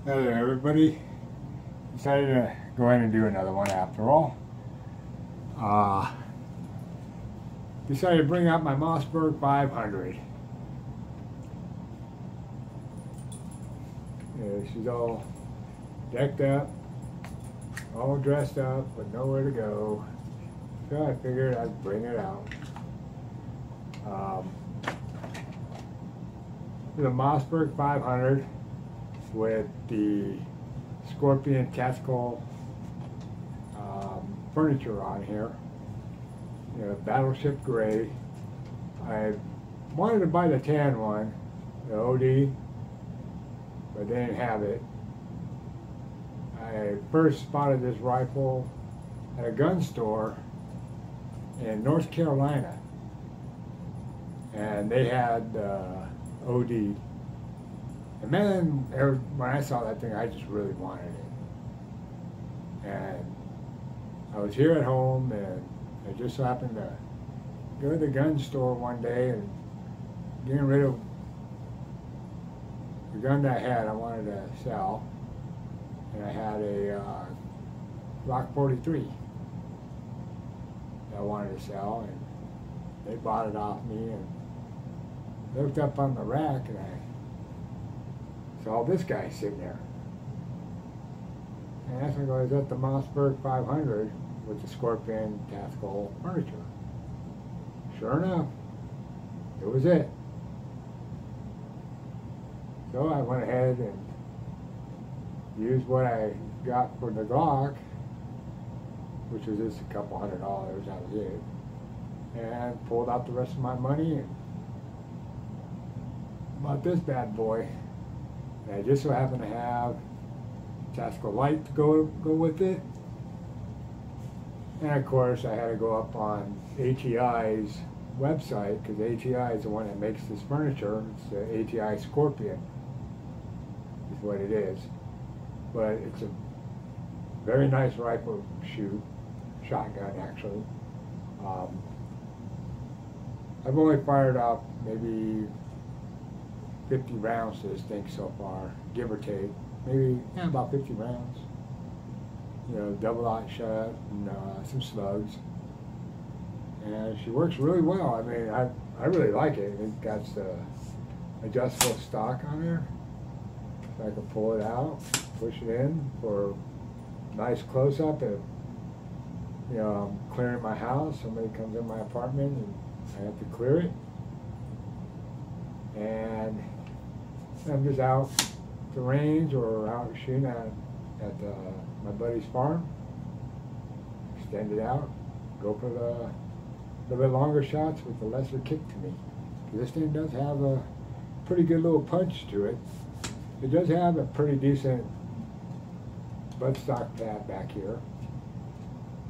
Hello there, everybody. Decided to go in and do another one after all. Decided to bring out my Mossberg 500. Yeah, she's all decked up, all dressed up, but nowhere to go. So I figured I'd bring it out. The Mossberg 500 with the Scorpion tactical furniture on here. You know, Battleship Gray. I wanted to buy the tan one, the OD, but they didn't have it. I first spotted this rifle at a gun store in North Carolina, and they had OD. And then when I saw that thing, I just really wanted it. And I was here at home, and I just so happened to go to the gun store one day and getting rid of the gun that I had. I wanted to sell, and I had a Glock 43 that I wanted to sell, and they bought it off me. And looked up on the rack, and I saw this guy sitting there. And I asked him, I go, is that the Mossberg 500 with the Scorpion tactical furniture? Sure enough, it was it. So I went ahead and used what I got for the Glock, which was just a couple $100, that was it, and pulled out the rest of my money and bought this bad boy. And I just so happened to have tactical light to go with it. And of course, I had to go up on HEI's website, because HEI is the one that makes this furniture. It's the HEI Scorpion, is what it is. But it's a very nice rifle shoot, shotgun actually. I've only fired off maybe 50 rounds to this thing so far, give or take. Maybe about 50 rounds. You know, double-aught shot and some slugs. And she works really well. I mean, I really like it. It got the adjustable stock on there, so I can pull it out, push it in for a nice close-up. If you know, I'm clearing my house, somebody comes in my apartment and I have to clear it, and I'm just out to range or out shooting at my buddy's farm. Extend it out, go for the little bit longer shots with the lesser kick to me. This thing does have a pretty good little punch to it. It does have a pretty decent buttstock pad back here,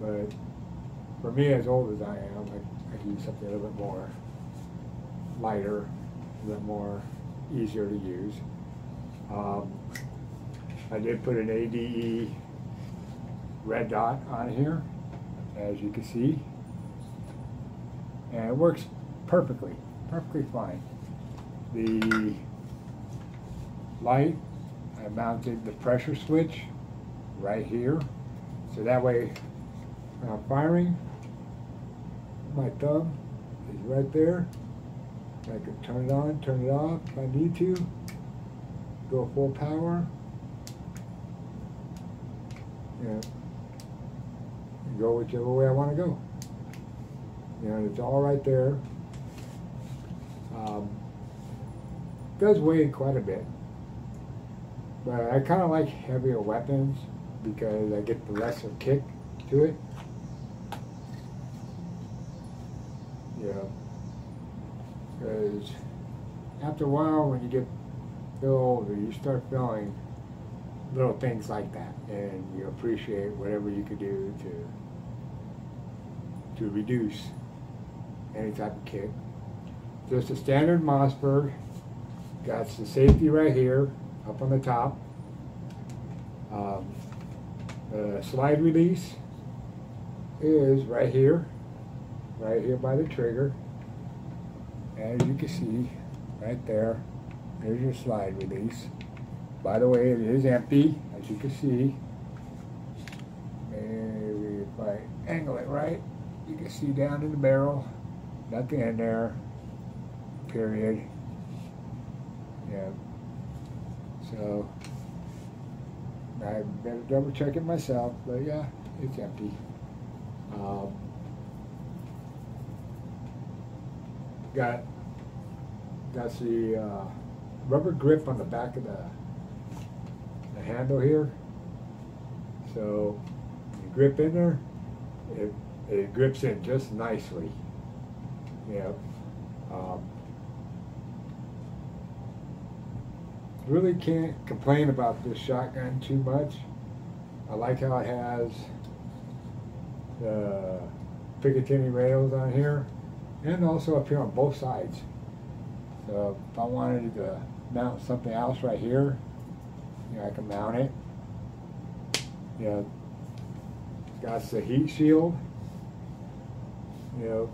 but for me, as old as I am, I can use something a little bit more lighter, a little more easier to use. I did put an ADE red dot on here, as you can see, and it works perfectly fine. The light, I mounted the pressure switch right here, so that way when I'm firing, my thumb is right there. I can turn it on, turn it off if I need to. Go full power. Yeah. Go whichever way I want to go. You know, it's all right there. Does weigh quite a bit, but I kind of like heavier weapons because I get the lesser kick to it. Yeah. Because after a while, when you get a little older, you start feeling little things like that, and you appreciate whatever you could do to reduce any type of kick. Just a standard Mossberg. Got the safety right here, up on the top. The slide release is right here by the trigger. As you can see, right there, there's your slide release. By the way, it is empty, as you can see. Maybe if I angle it right, you can see down in the barrel, nothing in there, period. Yeah. So, I better double check it myself, but yeah, it's empty. Got the rubber grip on the back of the handle here. So you grip in there, it grips in just nicely. Yeah. Really can't complain about this shotgun too much. I like how it has the Picatinny rails on here, and also up here on both sides. So if I wanted to mount something else right here, you know, I can mount it. You know, it's got the heat shield. You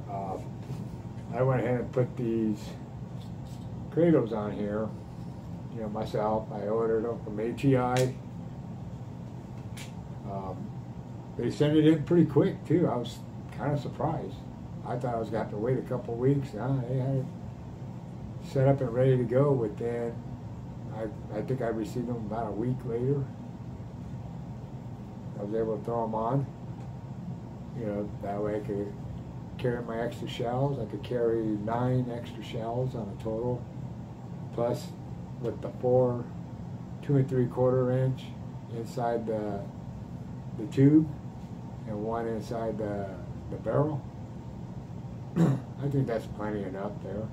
know, I went ahead and put these cradles on here, you know, myself. I ordered them from ATI. They sent it in pretty quick too. I was kind of surprised. I thought I was going to have to wait a couple of weeks. They had it set up and ready to go within, I think I received them about a week later. I was able to throw them on. You know, that way I could carry my extra shells. I could carry 9 extra shells on a total, plus with the 4 2 3/4 inch inside the tube and 1 inside the barrel. I think that's plenty enough there.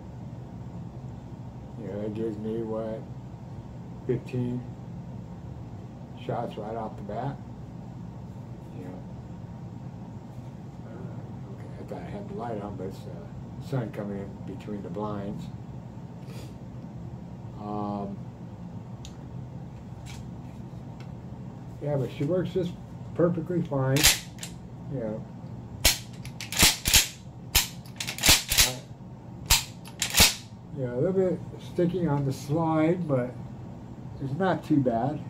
You know, that gives me what, 15 shots right off the bat. You know, okay, I thought I had the light on, but it's the sun coming in between the blinds. Yeah, but she works just perfectly fine. You know, yeah, a little bit sticky on the slide, but it's not too bad.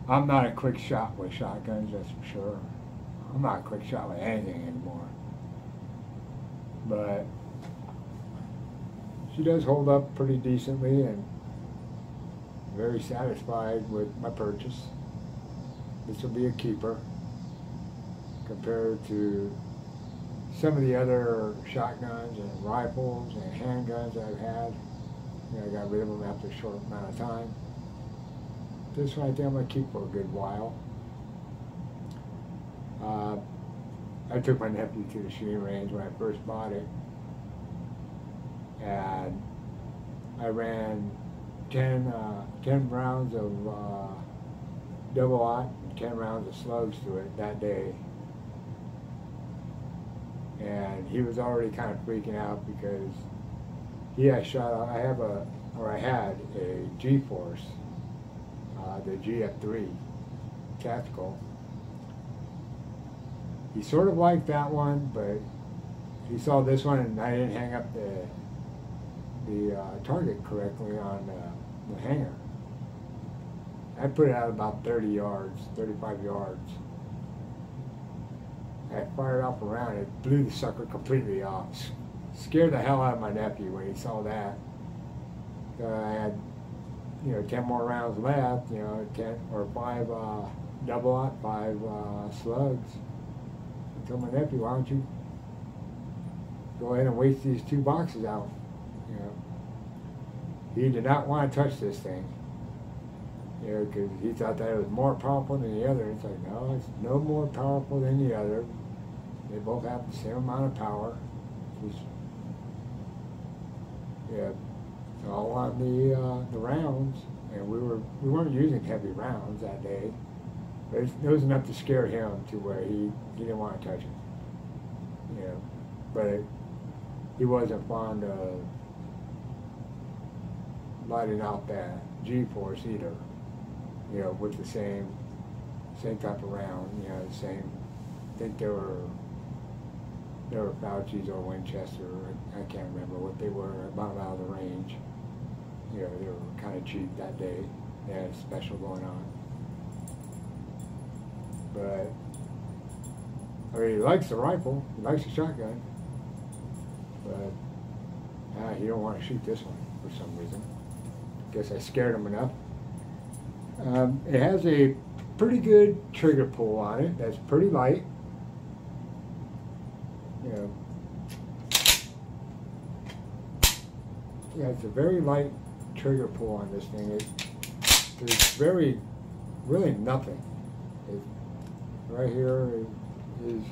I'm not a quick shot with shotguns, that's for sure. I'm not a quick shot with anything anymore. But she does hold up pretty decently, and very satisfied with my purchase. This will be a keeper compared to some of the other shotguns and rifles and handguns I've had. You know, I got rid of them after a short amount of time. This one I think I'm going to keep for a good while. I took my nephew to the shooting range when I first bought it, and I ran 10 rounds of double-aught and 10 rounds of slugs to it that day. And he was already kind of freaking out because he had shot, I had a G-Force, the GF3 tactical. He sort of liked that one, but he saw this one and I didn't hang up the target correctly on the hanger. I put it out about 30 yards, 35 yards. I fired off a round, it blew the sucker completely off. Scared the hell out of my nephew when he saw that. I had, you know, 10 more rounds left, you know, 10 or 5 double-aught, 5 slugs. I told my nephew, why don't you go ahead and waste these 2 boxes out, you know. He did not want to touch this thing, you know, because he thought that it was more powerful than the other. It's like, no, it's no more powerful than the other. They both have the same amount of power. Just, yeah, it's all on the rounds, and we weren't using heavy rounds that day. But it was enough to scare him to where he didn't want to touch it. You know, but he wasn't fond of lighting out that G-Force either. You know, with the same type of round. You know, the same. I think they They were Fauci's or Winchester. I can't remember what they were. About out of the range. You know, they were kind of cheap that day. They had a special going on. But I mean, he likes the rifle. He likes the shotgun. But he don't want to shoot this one for some reason. Guess I scared him enough. It has a pretty good trigger pull on it. That's pretty light. You know, yeah, it's a very light trigger pull on this thing. There's really nothing. Right here is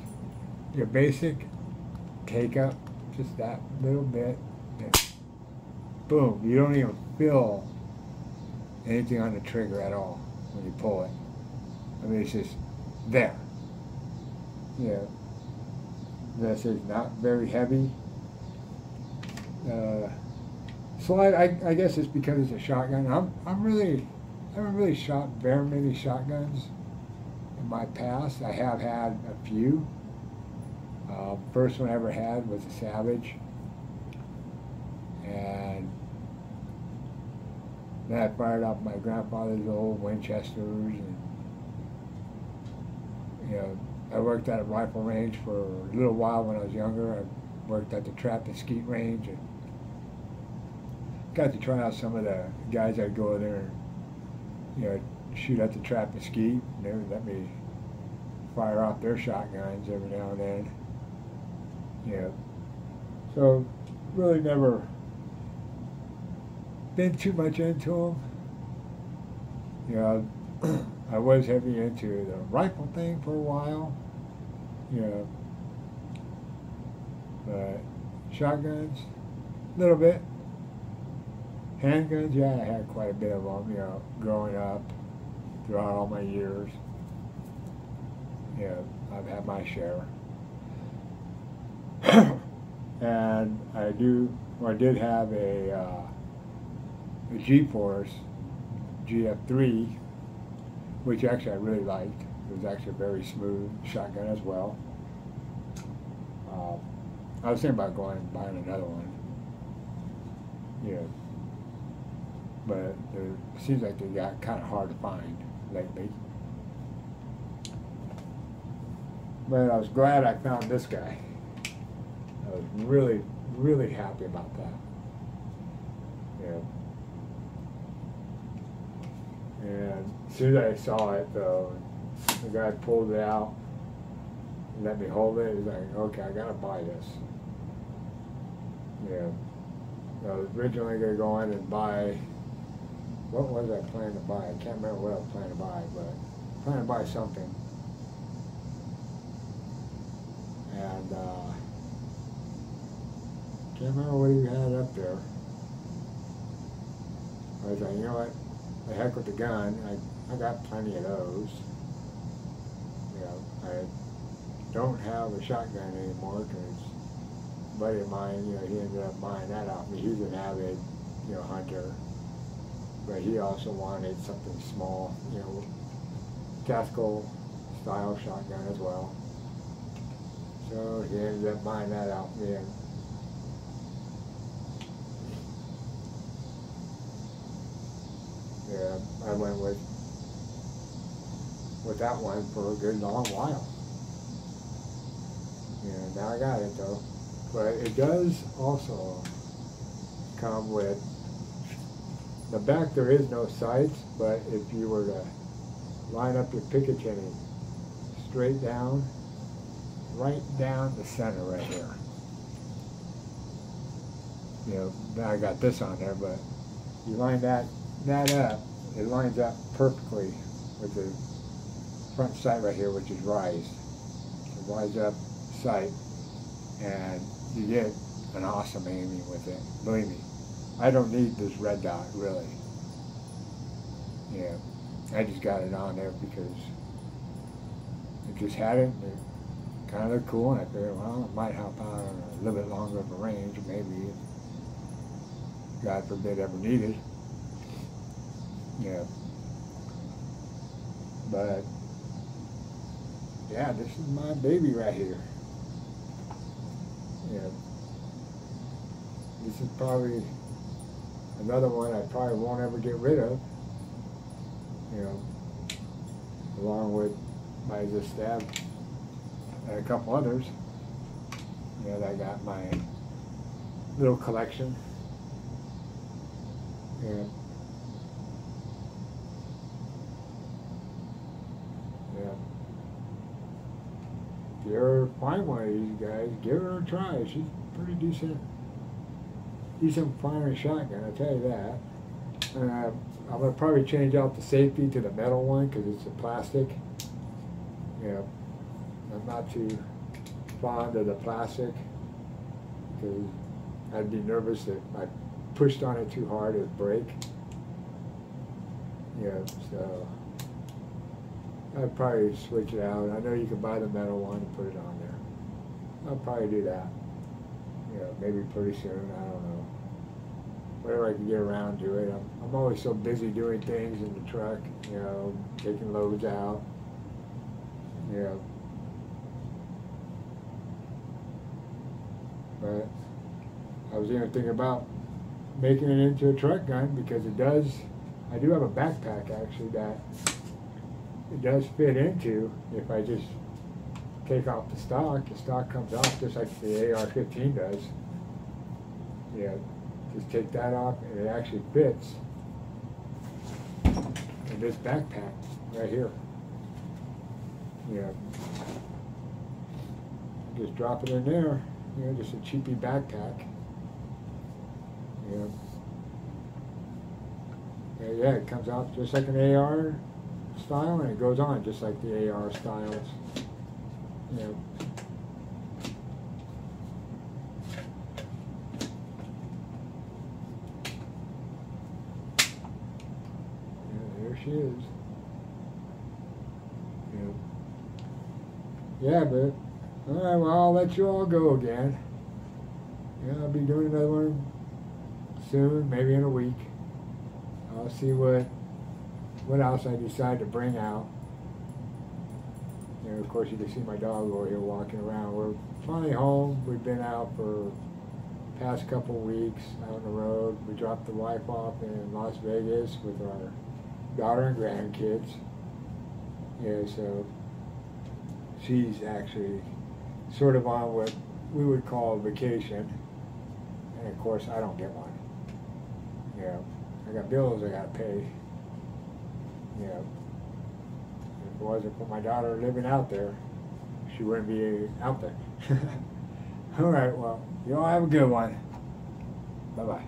your basic take up, just that little bit. And boom, you don't even feel anything on the trigger at all when you pull it. I mean, it's just there. Yeah. This is not very heavy. So I guess it's because it's a shotgun. I haven't really shot very many shotguns in my past. I have had a few. First one I ever had was a Savage, and then I fired up my grandfather's old Winchesters, and you know, I worked at a rifle range for a little while when I was younger. I worked at the Trap and Skeet range, and got to try out some of the guys I'd go there and, you know, shoot at the Trap and Skeet, and they would let me fire off their shotguns every now and then. Yeah. So really never been too much into them. You know, I was heavy into the rifle thing for a while. You know, but shotguns, a little bit. Handguns, yeah, I had quite a bit of them, you know, growing up, throughout all my years. Yeah, I've had my share. And I did have a G-Force GF3, which actually I really liked. It was actually a very smooth shotgun as well. I was thinking about going and buying another one. Yeah. But it seems like they got kind of hard to find lately. But I was glad I found this guy. I was really, really happy about that. Yeah. And as soon as I saw it, though, the guy pulled it out and let me hold it. He's like, okay, I gotta buy this. Yeah. I was originally gonna go in and buy, what was I planning to buy? I can't remember what I was planning to buy, but I was planning to buy something. And can't remember what he had up there. I was like, you know what? The heck with the gun. I got plenty of those. You know, I don't have a shotgun anymore because a buddy of mine, you know, he ended up buying that off me. He's an avid, you know, hunter. But he also wanted something small, you know, tactical style shotgun as well. So he ended up buying that out for me. And yeah, I went with that one for a good long while. Yeah, now I got it though. But it does also come with the back. There is no sights, but if you were to line up your Picatinny straight down, right down the center right here. You know, now I got this on there, but you line that up, it lines up perfectly with the front sight right here, which is rise. It lines up sight, and you get an awesome aiming with it. Believe me, I don't need this red dot really. Yeah, I just got it on there because I just had it. And it kind of looked cool, and I figured, well, it might help out on a little bit longer of a range, maybe. God forbid ever needed. Yeah. But yeah, this is my baby right here. You know, this is probably another one I probably won't ever get rid of. You know, along with my Zestab and a couple others. You know, I got my little collection. Yeah. Yeah. If you ever find one of these guys, give her a try. She's pretty decent firing shotgun, I'll tell you that. I'm going to probably change out the safety to the metal one because it's a plastic. Yeah, I'm not too fond of the plastic because I'd be nervous that I pushed on it too hard, it would break. Yeah, so I'd probably switch it out. I know you can buy the metal one and put it on there. I'll probably do that. Yeah, maybe pretty soon, I don't know. Whatever I can get around to it. I'm always so busy doing things in the truck, you know, taking loads out. Yeah. But I was even thinking about making it into a truck gun because it does, I do have a backpack actually that it does fit into if I just take off the stock comes off just like the AR-15 does. Yeah, just take that off and it actually fits in this backpack right here. Yeah. Just drop it in there, you know, just a cheapy backpack. Yeah. Yeah, it comes out just like an AR style and it goes on just like the AR styles. Yeah. There she is. Yeah, but alright, well, I'll let you all go again. Yeah, I'll be doing another one soon, maybe in a week. I'll see what else I decide to bring out. You know, of course, you can see my dog over here walking around. We're finally home. We've been out for the past couple weeks out on the road. We dropped the wife off in Las Vegas with our daughter and grandkids. Yeah, so she's actually sort of on what we would call a vacation. And of course, I don't get one. Yeah, I got bills I got to pay. Yeah. If it wasn't for my daughter living out there, she wouldn't be out there. All right, well, you all have a good one. Bye-bye.